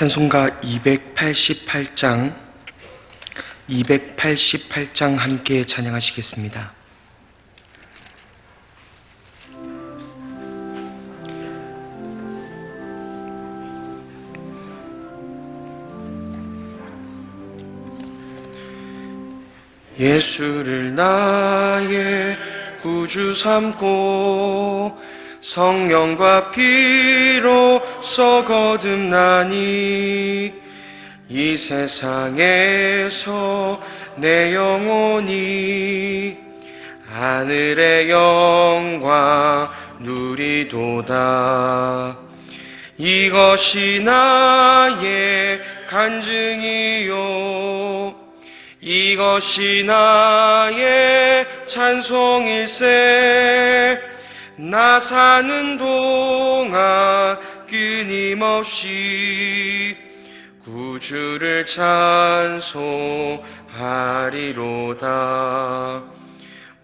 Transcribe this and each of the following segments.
찬송가 288장 함께 찬양하시겠습니다. 예수를 나의 구주 삼고 성령과 피로써 거듭나니 이 세상에서 내 영혼이 하늘의 영광 누리도다. 이것이 나의 간증이요 이것이 나의 찬송일세. 나 사는 동안 끊임없이 구주를 찬송하리로다.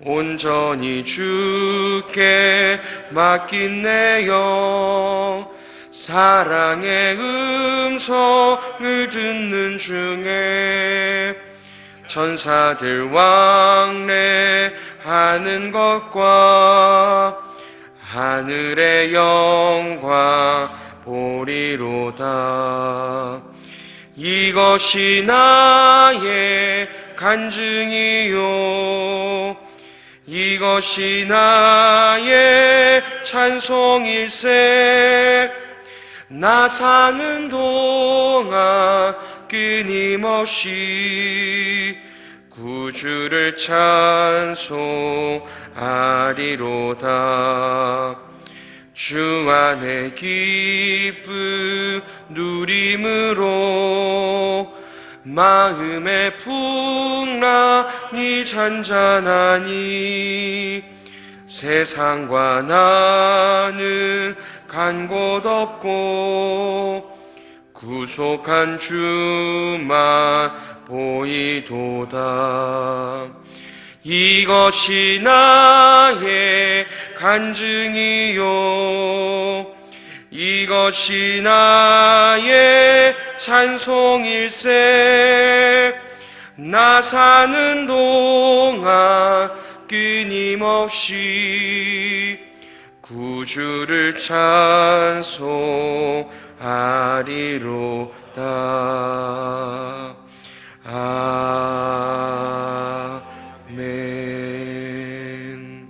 온전히 주께 맡긴 내 영 사랑의 음성을 듣는 중에 천사들 왕래하는 것과 하늘의 영광 보리로다. 이것이 나의 간증이요 이것이 나의 찬송일세. 나 사는 동안 끊임없이 구주를 찬송하리로다. 주 안에 기쁨 누림으로 마음의 풍랑이 잔잔하니 세상과 나는 간 곳 없고 구속한 주만 보이도다. 이것이 나의 간증이요 이것이 나의 찬송일세. 나 사는 동안 끊임없이 구주를 찬송하리로다. 아멘.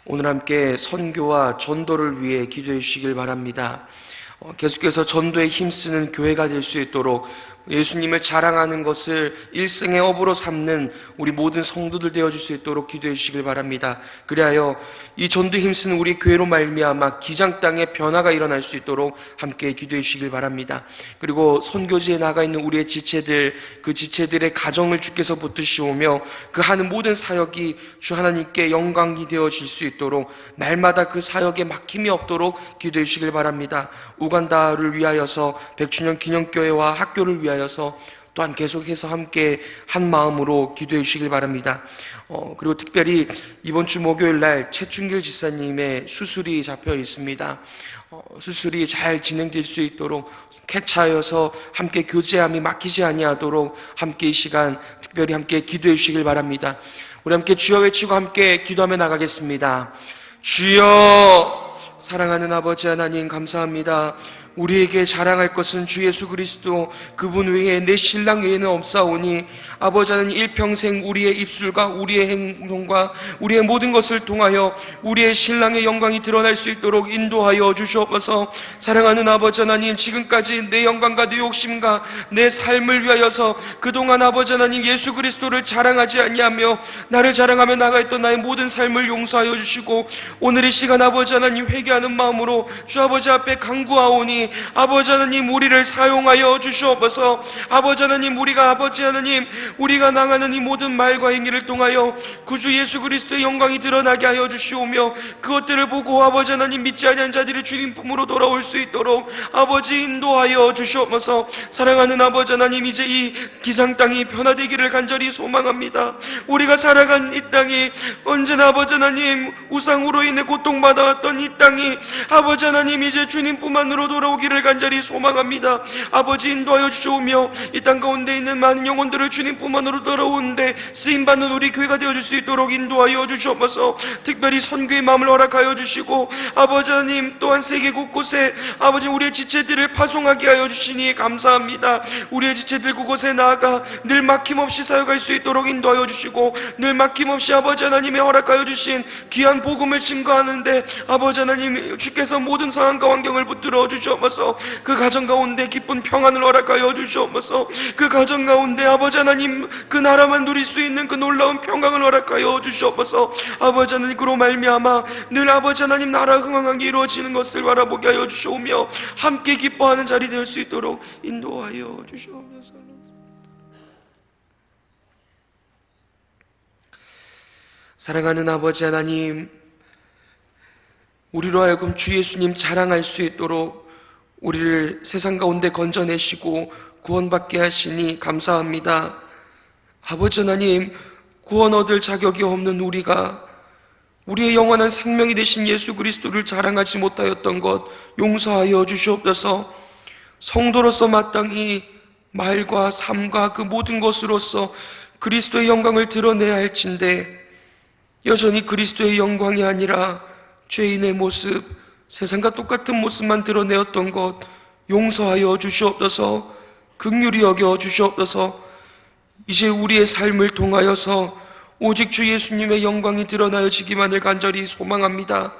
오늘 함께 선교와 전도를 위해 기도해 주시길 바랍니다. 계속해서 전도에 힘쓰는 교회가 될 수 있도록 예수님을 자랑하는 것을 일생의 업으로 삼는 우리 모든 성도들 되어줄 수 있도록 기도해 주시길 바랍니다. 그리하여 이 전도에 힘쓰는 우리 교회로 말미암아 기장 땅에 변화가 일어날 수 있도록 함께 기도해 주시길 바랍니다. 그리고 선교지에 나가 있는 우리의 지체들, 그 지체들의 가정을 주께서 붙드시오며 그 하는 모든 사역이 주 하나님께 영광이 되어질 수 있도록 날마다 그 사역에 막힘이 없도록 기도해 주시길 바랍니다. 우간다를 위하여서 100주년 기념교회와 학교를 위하여서 또한 계속해서 함께 한 마음으로 기도해 주시길 바랍니다. 그리고 특별히 이번 주 목요일 날 최춘길 지사님의 수술이 잡혀 있습니다. 수술이 잘 진행될 수 있도록 쾌차여서 함께 교제함이 막히지 아니하도록 함께 이 시간 특별히 함께 기도해 주시길 바랍니다. 우리 함께 주여 외치고 함께 기도하며 나가겠습니다. 주여, 사랑하는 아버지 하나님 감사합니다. 우리에게 자랑할 것은 주 예수 그리스도 그분 외에 내 신랑 외에는 없사오니 아버지 하나님 일평생 우리의 입술과 우리의 행동과 우리의 모든 것을 통하여 우리의 신랑의 영광이 드러날 수 있도록 인도하여 주시옵소서. 사랑하는 아버지 하나님, 지금까지 내 영광과 내 욕심과 내 삶을 위하여서 그동안 아버지 하나님 예수 그리스도를 자랑하지 아니하며 나를 자랑하며 나가있던 나의 모든 삶을 용서하여 주시고 오늘 이 시간 아버지 하나님 회개하는 마음으로 주 아버지 앞에 간구하오니 아버지 하나님 우리를 사용하여 주시옵소서. 아버지 하나님 우리가 아버지 하나님 우리가 나가는 이 모든 말과 행위를 통하여 구주 예수 그리스도의 영광이 드러나게 하여 주시오며 그것들을 보고 아버지 하나님 믿지 아니한 자들이 주님 품으로 돌아올 수 있도록 아버지 인도하여 주시옵소서. 사랑하는 아버지 하나님, 이제 이 기상 땅이 변화되기를 간절히 소망합니다. 우리가 살아간 이 땅이 언제나 아버지 하나님 우상으로 인해 고통받아왔던 이 땅이 아버지 하나님 이제 주님 뿐만으로 돌아오게 오기를 간절히 소망합니다. 아버지 인도하여 주시오며 이 땅 가운데 있는 많은 영혼들을 주님 품 안으로 돌아오는데 쓰임받는 우리 교회가 되어줄 수 있도록 인도하여 주시옵소서. 특별히 선교의 마음을 허락하여 주시고 아버지 하나님 또한 세계 곳곳에 아버지 우리의 지체들을 파송하게 하여 주시니 감사합니다. 우리의 지체들 그곳에 나아가 늘 막힘없이 사역할 수 있도록 인도하여 주시고 늘 막힘없이 아버지 하나님의 허락하여 주신 귀한 복음을 증거하는데 아버지 하나님 주께서 모든 상황과 환경을 붙들어 주시옵소서. 그 가정 가운데 기쁜 평안을 허락하여 주시옵소서. 그 가정 가운데 아버지 하나님 그 나라만 누릴 수 있는 그 놀라운 평강을 허락하여 주시옵소서. 아버지 하나님 그로 말미암아 늘 아버지 하나님 나라 흥왕하게 이루어지는 것을 바라보게 하여 주시오며 함께 기뻐하는 자리 될 수 있도록 인도하여 주시옵소서. 사랑하는 아버지 하나님, 우리로 하여금 주 예수님 자랑할 수 있도록 우리를 세상 가운데 건져내시고 구원받게 하시니 감사합니다. 아버지 하나님, 구원 얻을 자격이 없는 우리가 우리의 영원한 생명이 되신 예수 그리스도를 자랑하지 못하였던 것 용서하여 주시옵소서. 성도로서 마땅히 말과 삶과 그 모든 것으로서 그리스도의 영광을 드러내야 할진데 여전히 그리스도의 영광이 아니라 죄인의 모습, 세상과 똑같은 모습만 드러내었던 것 용서하여 주시옵소서. 긍휼히 여겨 주시옵소서. 이제 우리의 삶을 통하여서 오직 주 예수님의 영광이 드러나여지기만을 간절히 소망합니다.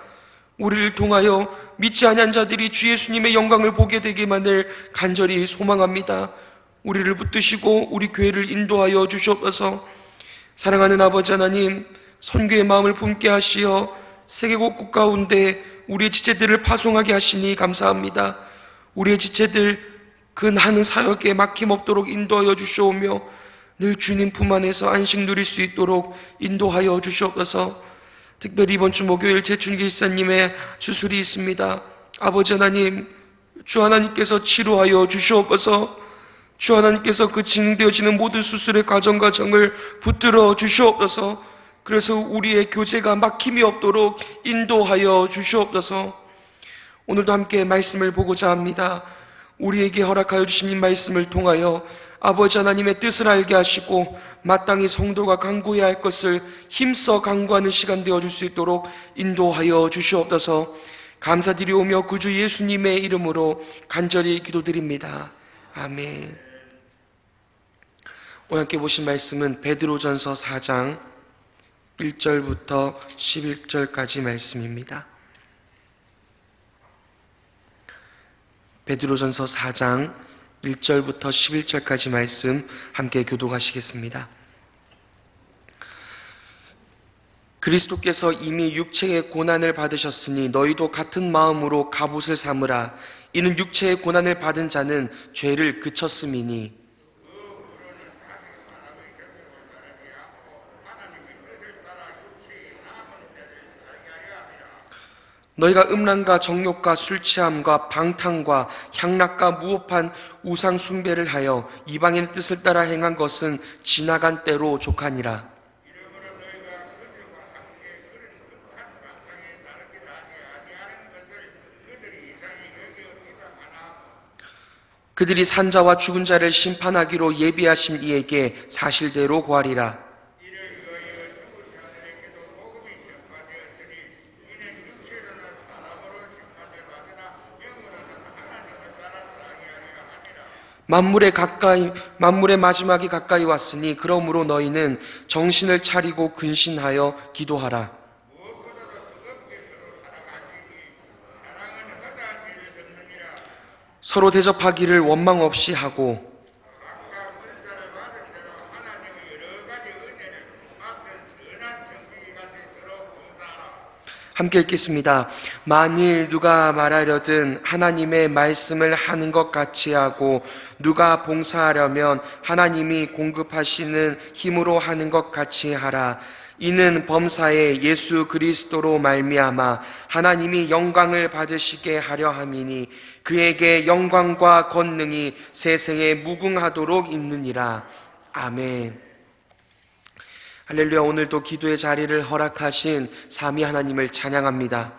우리를 통하여 믿지 아니한 자들이 주 예수님의 영광을 보게 되기만을 간절히 소망합니다. 우리를 붙드시고 우리 교회를 인도하여 주시옵소서. 사랑하는 아버지 하나님, 선교의 마음을 품게 하시어 세계 곳곳 가운데 우리의 지체들을 파송하게 하시니 감사합니다. 우리의 지체들 그 나는 사역에 막힘없도록 인도하여 주시오며 늘 주님 품 안에서 안식 누릴 수 있도록 인도하여 주시옵소서. 특별히 이번 주 목요일 재춘기 집사님의 주술이 있습니다. 아버지 하나님, 주 하나님께서 치료하여 주시옵소서. 주 하나님께서 그 진행되어지는 모든 수술의 과정을 붙들어 주시옵소서. 그래서 우리의 교제가 막힘이 없도록 인도하여 주시옵소서. 오늘도 함께 말씀을 보고자 합니다. 우리에게 허락하여 주신 이 말씀을 통하여 아버지 하나님의 뜻을 알게 하시고 마땅히 성도가 강구해야 할 것을 힘써 강구하는 시간 되어줄 수 있도록 인도하여 주시옵소서. 감사드리오며 구주 예수님의 이름으로 간절히 기도드립니다. 아멘. 오늘 함께 보신 말씀은 베드로전서 4장 1절부터 11절까지 말씀입니다. 베드로전서 4장 1절부터 11절까지 말씀 함께 교독하시겠습니다. 그리스도께서 이미 육체의 고난을 받으셨으니 너희도 같은 마음으로 갑옷을 삼으라. 이는 육체의 고난을 받은 자는 죄를 그쳤음이니 너희가 음란과 정욕과 술취함과 방탕과 향락과 무법한 우상 숭배를 하여 이방인의 뜻을 따라 행한 것은 지나간 때로 족하니라. 그들이 산자와 죽은 자를 심판하기로 예비하신 이에게 사실대로 구하리라. 만물의 마지막이 가까이 왔으니 그러므로 너희는 정신을 차리고 근신하여 기도하라. 서로 대접하기를 원망 없이 하고 함께 읽겠습니다. 만일 누가 말하려든 하나님의 말씀을 하는 것 같이 하고 누가 봉사하려면 하나님이 공급하시는 힘으로 하는 것 같이 하라. 이는 범사에 예수 그리스도로 말미암아 하나님이 영광을 받으시게 하려 함이니 그에게 영광과 권능이 세세에 무궁하도록 있느니라. 아멘. 할렐루야. 오늘도 기도의 자리를 허락하신 삼위 하나님을 찬양합니다.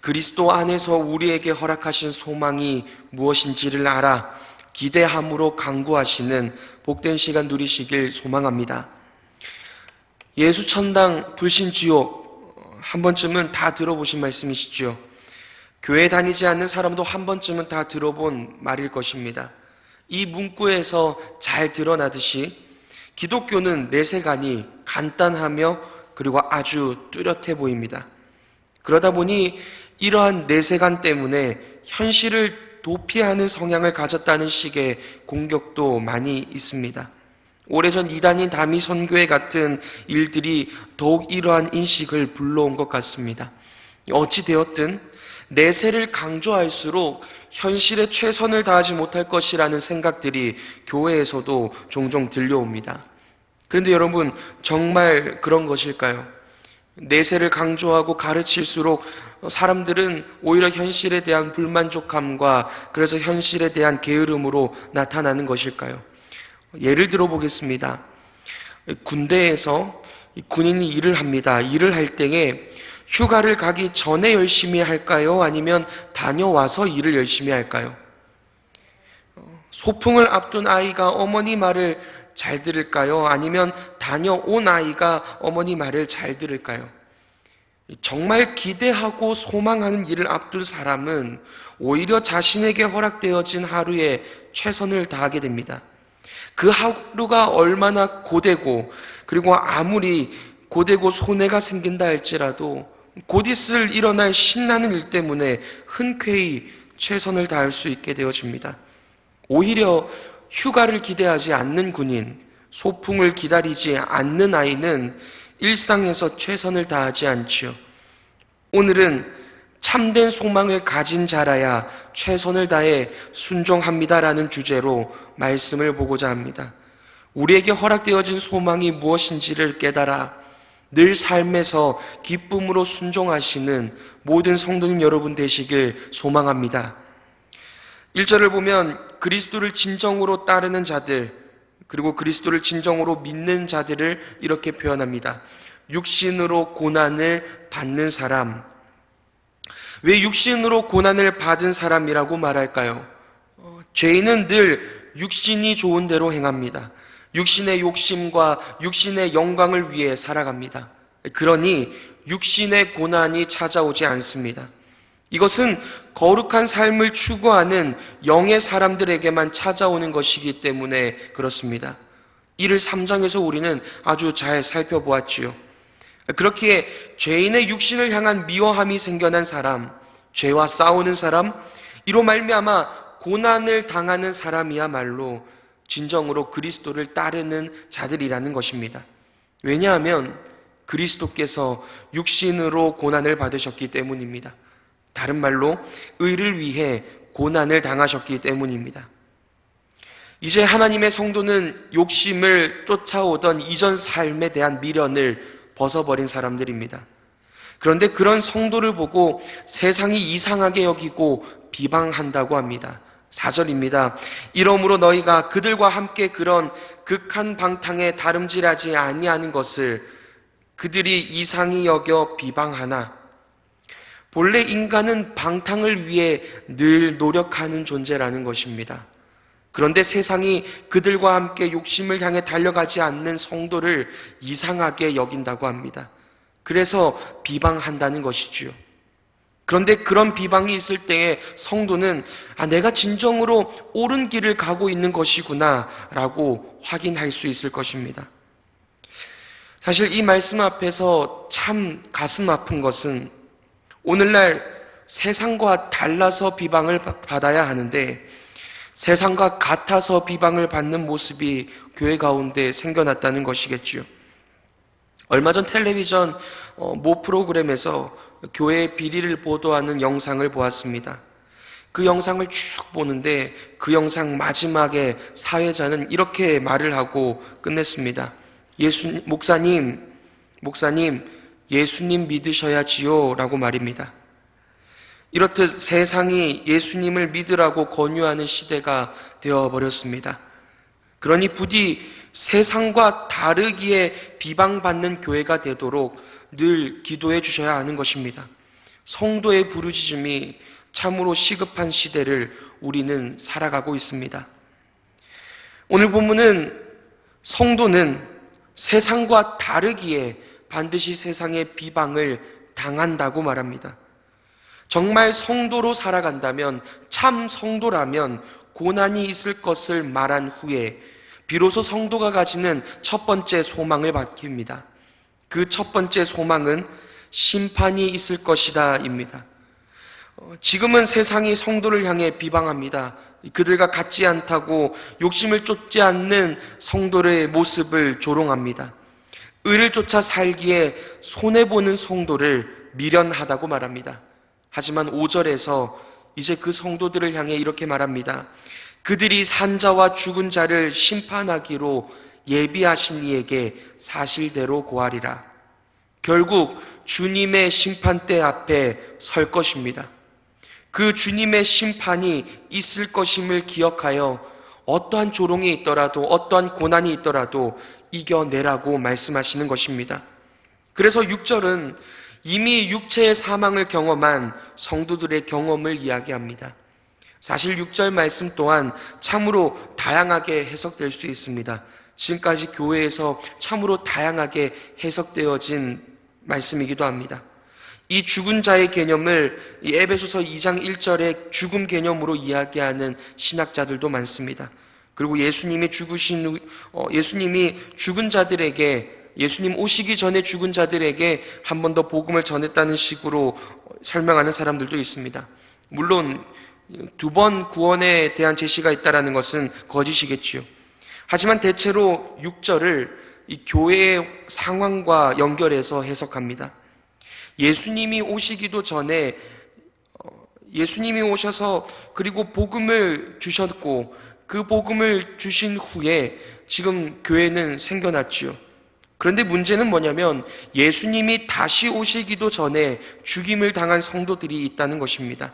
그리스도 안에서 우리에게 허락하신 소망이 무엇인지를 알아 기대함으로 강구하시는 복된 시간 누리시길 소망합니다. 예수 천당 불신 지옥 한 번쯤은 다 들어보신 말씀이시죠. 교회 다니지 않는 사람도 한 번쯤은 다 들어본 말일 것입니다. 이 문구에서 잘 드러나듯이 기독교는 내세관이 간단하며 그리고 아주 뚜렷해 보입니다. 그러다 보니 이러한 내세관 때문에 현실을 도피하는 성향을 가졌다는 식의 공격도 많이 있습니다. 오래전 이단인 다미 선교회 같은 일들이 더욱 이러한 인식을 불러온 것 같습니다. 어찌되었든 내세를 강조할수록 현실에 최선을 다하지 못할 것이라는 생각들이 교회에서도 종종 들려옵니다. 그런데 여러분, 정말 그런 것일까요? 내세를 강조하고 가르칠수록 사람들은 오히려 현실에 대한 불만족함과 그래서 현실에 대한 게으름으로 나타나는 것일까요? 예를 들어 보겠습니다. 군대에서 군인이 일을 합니다. 일을 할 때에 휴가를 가기 전에 열심히 할까요? 아니면 다녀와서 일을 열심히 할까요? 소풍을 앞둔 아이가 어머니 말을 잘 들을까요? 아니면 다녀온 아이가 어머니 말을 잘 들을까요? 정말 기대하고 소망하는 일을 앞둔 사람은 오히려 자신에게 허락되어진 하루에 최선을 다하게 됩니다. 그 하루가 얼마나 고되고 그리고 아무리 고되고 손해가 생긴다 할지라도 곧 있을 일어날 신나는 일 때문에 흔쾌히 최선을 다할 수 있게 되어집니다. 오히려 휴가를 기대하지 않는 군인, 소풍을 기다리지 않는 아이는 일상에서 최선을 다하지 않지요. 오늘은 참된 소망을 가진 자라야 최선을 다해 순종합니다라는 주제로 말씀을 보고자 합니다. 우리에게 허락되어진 소망이 무엇인지를 깨달아 늘 삶에서 기쁨으로 순종하시는 모든 성도님 여러분 되시길 소망합니다. 1절을 보면 그리스도를 진정으로 따르는 자들, 그리고 그리스도를 진정으로 믿는 자들을 이렇게 표현합니다. 육신으로 고난을 받는 사람. 왜 육신으로 고난을 받은 사람이라고 말할까요? 죄인은 늘 육신이 좋은 대로 행합니다. 육신의 욕심과 육신의 영광을 위해 살아갑니다. 그러니 육신의 고난이 찾아오지 않습니다. 이것은 거룩한 삶을 추구하는 영의 사람들에게만 찾아오는 것이기 때문에 그렇습니다. 이를 3장에서 우리는 아주 잘 살펴보았지요. 그렇기에 죄인의 육신을 향한 미워함이 생겨난 사람, 죄와 싸우는 사람, 이로 말미암아 고난을 당하는 사람이야말로 진정으로 그리스도를 따르는 자들이라는 것입니다. 왜냐하면 그리스도께서 육신으로 고난을 받으셨기 때문입니다. 다른 말로 의를 위해 고난을 당하셨기 때문입니다. 이제 하나님의 성도는 욕심을 쫓아오던 이전 삶에 대한 미련을 벗어버린 사람들입니다. 그런데 그런 성도를 보고 세상이 이상하게 여기고 비방한다고 합니다. 4절입니다. 이러므로 너희가 그들과 함께 그런 극한 방탕에 다름질하지 아니하는 것을 그들이 이상히 여겨 비방하나. 본래 인간은 방탕을 위해 늘 노력하는 존재라는 것입니다. 그런데 세상이 그들과 함께 욕심을 향해 달려가지 않는 성도를 이상하게 여긴다고 합니다. 그래서 비방한다는 것이지요. 그런데 그런 비방이 있을 때에 성도는 내가 진정으로 옳은 길을 가고 있는 것이구나 라고 확인할 수 있을 것입니다. 사실 이 말씀 앞에서 참 가슴 아픈 것은 오늘날 세상과 달라서 비방을 받아야 하는데 세상과 같아서 비방을 받는 모습이 교회 가운데 생겨났다는 것이겠지요. 얼마 전 텔레비전 모 프로그램에서 교회의 비리를 보도하는 영상을 보았습니다. 그 영상을 쭉 보는데 그 영상 마지막에 사회자는 이렇게 말을 하고 끝냈습니다. 목사님, 예수님 믿으셔야지요 라고 말입니다. 이렇듯 세상이 예수님을 믿으라고 권유하는 시대가 되어버렸습니다. 그러니 부디 세상과 다르기에 비방받는 교회가 되도록 늘 기도해 주셔야 하는 것입니다. 성도의 부르짖음이 참으로 시급한 시대를 우리는 살아가고 있습니다. 오늘 본문은 성도는 세상과 다르기에 반드시 세상의 비방을 당한다고 말합니다. 정말 성도로 살아간다면, 참 성도라면 고난이 있을 것을 말한 후에 비로소 성도가 가지는 첫 번째 소망을 밝힙니다. 그 첫 번째 소망은 심판이 있을 것이다 입니다. 지금은 세상이 성도를 향해 비방합니다. 그들과 같지 않다고 욕심을 쫓지 않는 성도의 모습을 조롱합니다. 의를 쫓아 살기에 손해보는 성도를 미련하다고 말합니다. 하지만 5절에서 이제 그 성도들을 향해 이렇게 말합니다. 그들이 산자와 죽은 자를 심판하기로 예비하신 이에게 사실대로 고하리라. 결국 주님의 심판대 앞에 설 것입니다. 그 주님의 심판이 있을 것임을 기억하여 어떠한 조롱이 있더라도, 어떠한 고난이 있더라도 이겨내라고 말씀하시는 것입니다. 그래서 6절은 이미 육체의 사망을 경험한 성도들의 경험을 이야기합니다. 사실 6절 말씀 또한 참으로 다양하게 해석될 수 있습니다. 지금까지 교회에서 참으로 다양하게 해석되어진 말씀이기도 합니다. 이 죽은 자의 개념을 이 에베소서 2장 1절의 죽음 개념으로 이야기하는 신학자들도 많습니다. 그리고 예수님이 죽은 자들에게, 예수님 오시기 전에 죽은 자들에게 한 번 더 복음을 전했다는 식으로 설명하는 사람들도 있습니다. 물론 2번 구원에 대한 제시가 있다는 것은 거짓이겠지요. 하지만 대체로 6절을 이 교회의 상황과 연결해서 해석합니다. 예수님이 오시기도 전에 예수님이 오셔서 그리고 복음을 주셨고 그 복음을 주신 후에 지금 교회는 생겨났지요. 그런데 문제는 뭐냐면 예수님이 다시 오시기도 전에 죽임을 당한 성도들이 있다는 것입니다.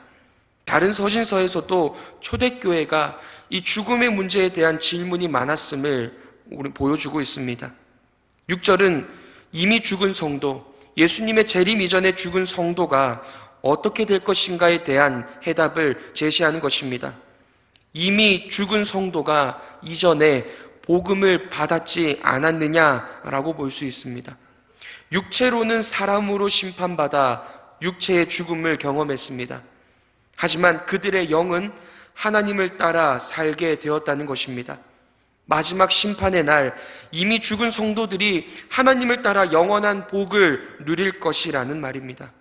다른 서신서에서도 초대교회가 이 죽음의 문제에 대한 질문이 많았음을 보여주고 있습니다. 6절은 이미 죽은 성도, 예수님의 재림 이전에 죽은 성도가 어떻게 될 것인가에 대한 해답을 제시하는 것입니다. 이미 죽은 성도가 이전에 복음을 받았지 않았느냐라고 볼 수 있습니다. 육체로는 사람으로 심판받아 육체의 죽음을 경험했습니다. 하지만 그들의 영은 하나님을 따라 살게 되었다는 것입니다. 마지막 심판의 날 이미 죽은 성도들이 하나님을 따라 영원한 복을 누릴 것이라는 말입니다.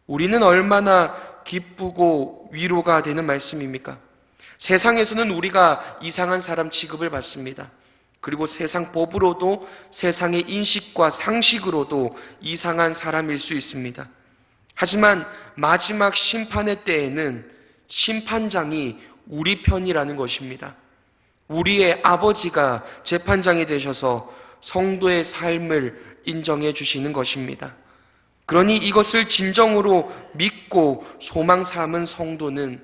우리는 얼마나 기쁘고 위로가 되는 말씀입니까? 세상에서는 우리가 이상한 사람 취급을 받습니다. 그리고 세상 법으로도, 세상의 인식과 상식으로도 이상한 사람일 수 있습니다. 하지만 마지막 심판의 때에는 심판장이 우리 편이라는 것입니다. 우리의 아버지가 재판장이 되셔서 성도의 삶을 인정해 주시는 것입니다. 그러니 이것을 진정으로 믿고 소망 삼은 성도는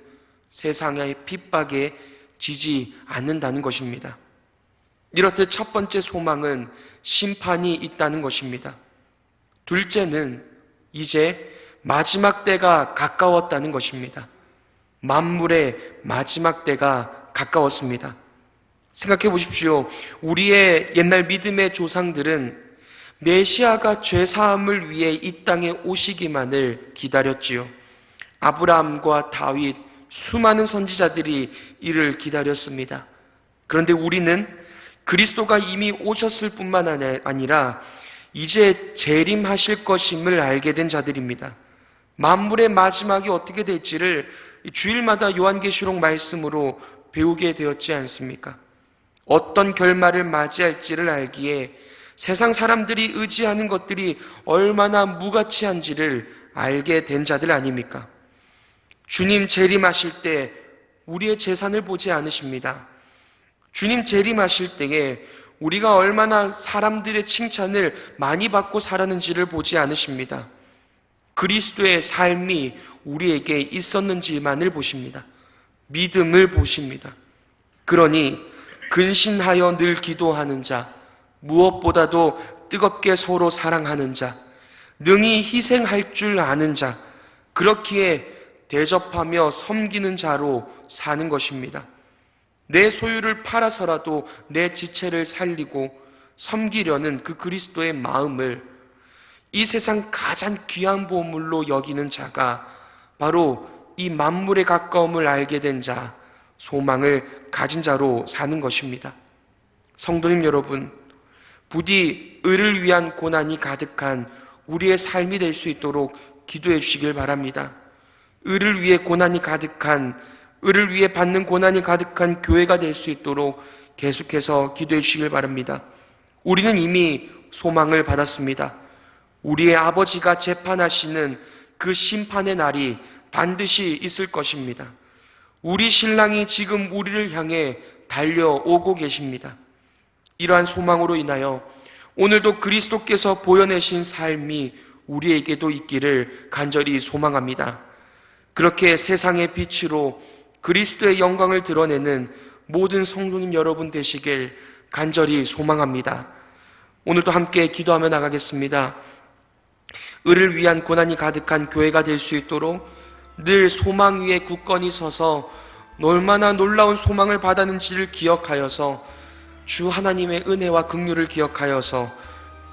세상의 핍박에 지지 않는다는 것입니다. 이렇듯 첫 번째 소망은 심판이 있다는 것입니다. 둘째는 이제 마지막 때가 가까웠다는 것입니다. 만물의 마지막 때가 가까웠습니다. 생각해 보십시오. 우리의 옛날 믿음의 조상들은 메시아가 죄사함을 위해 이 땅에 오시기만을 기다렸지요. 아브라함과 다윗, 수많은 선지자들이 이를 기다렸습니다. 그런데 우리는 그리스도가 이미 오셨을 뿐만 아니라 이제 재림하실 것임을 알게 된 자들입니다. 만물의 마지막이 어떻게 될지를 주일마다 요한계시록 말씀으로 배우게 되었지 않습니까? 어떤 결말을 맞이할지를 알기에 세상 사람들이 의지하는 것들이 얼마나 무가치한지를 알게 된 자들 아닙니까? 주님 재림하실 때 우리의 재산을 보지 않으십니다. 주님 재림하실 때에 우리가 얼마나 사람들의 칭찬을 많이 받고 살았는지를 보지 않으십니다. 그리스도의 삶이 우리에게 있었는지만을 보십니다. 믿음을 보십니다. 그러니 근신하여 늘 기도하는 자, 무엇보다도 뜨겁게 서로 사랑하는 자, 능히 희생할 줄 아는 자, 그렇기에 대접하며 섬기는 자로 사는 것입니다. 내 소유를 팔아서라도 내 지체를 살리고 섬기려는 그 그리스도의 마음을 이 세상 가장 귀한 보물로 여기는 자가 바로 이 만물의 가까움을 알게 된 자, 소망을 가진 자로 사는 것입니다. 성도님 여러분, 부디 의를 위한 고난이 가득한 우리의 삶이 될 수 있도록 기도해 주시길 바랍니다. 의를 위해 고난이 가득한, 의를 위해 받는 고난이 가득한 교회가 될 수 있도록 계속해서 기도해 주시길 바랍니다. 우리는 이미 소망을 받았습니다. 우리의 아버지가 재판하시는 그 심판의 날이 반드시 있을 것입니다. 우리 신랑이 지금 우리를 향해 달려오고 계십니다. 이러한 소망으로 인하여 오늘도 그리스도께서 보여내신 삶이 우리에게도 있기를 간절히 소망합니다. 그렇게 세상의 빛으로 그리스도의 영광을 드러내는 모든 성도님 여러분 되시길 간절히 소망합니다. 오늘도 함께 기도하며 나가겠습니다. 의를 위한 고난이 가득한 교회가 될 수 있도록 늘 소망 위에 굳건히 서서 얼마나 놀라운 소망을 받았는지를 기억하여서 주 하나님의 은혜와 긍휼을 기억하여서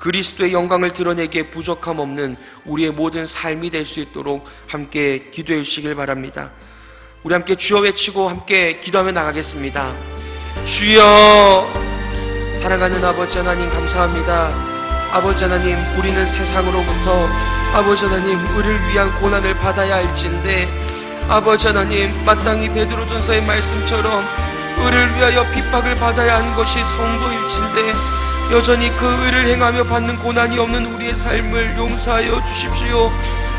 그리스도의 영광을 드러내기에 부족함 없는 우리의 모든 삶이 될 수 있도록 함께 기도해 주시길 바랍니다. 우리 함께 주여 외치고 함께 기도하며 나가겠습니다. 주여, 사랑하는 아버지 하나님 감사합니다. 아버지 하나님, 우리는 세상으로부터 아버지 하나님 의를 위한 고난을 받아야 할진데 아버지 하나님, 마땅히 베드로전서의 말씀처럼 의를 위하여 핍박을 받아야 하는 것이 성도일진데 여전히 그 의를 행하며 받는 고난이 없는 우리의 삶을 용서하여 주십시오.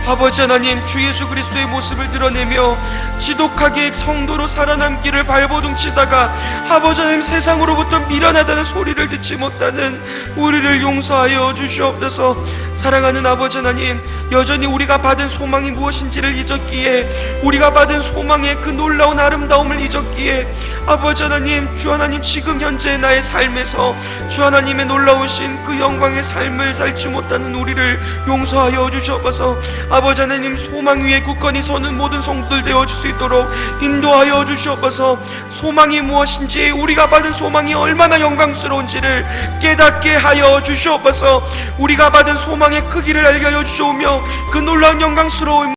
아버지 하나님, 주 예수 그리스도의 모습을 드러내며 지독하게 성도로 살아남기를 발버둥치다가 아버지 하나님 세상으로부터 미련하다는 소리를 듣지 못하는 우리를 용서하여 주시옵소서. 사랑하는 아버지 하나님, 여전히 우리가 받은 소망이 무엇인지를 잊었기에, 우리가 받은 소망의 그 놀라운 아름다움을 잊었기에 아버지 하나님, 주 하나님 지금 현재 나의 삶에서 주 하나님의 놀라우신 그 영광의 삶을 살지 못하는 우리를 용서하여 주시옵소서. 아버지 하나님, 소망 위에 굳건히 서는 모든 성도들 되어줄 수 있도록 인도하여 주시옵소서. 소망이 무엇인지, 우리가 받은 소망이 얼마나 영광스러운지를 깨닫게 하여 주시옵소서. 우리가 받은 소망의 크기를 알게 하여 주시오며 그 놀라운 영광스러움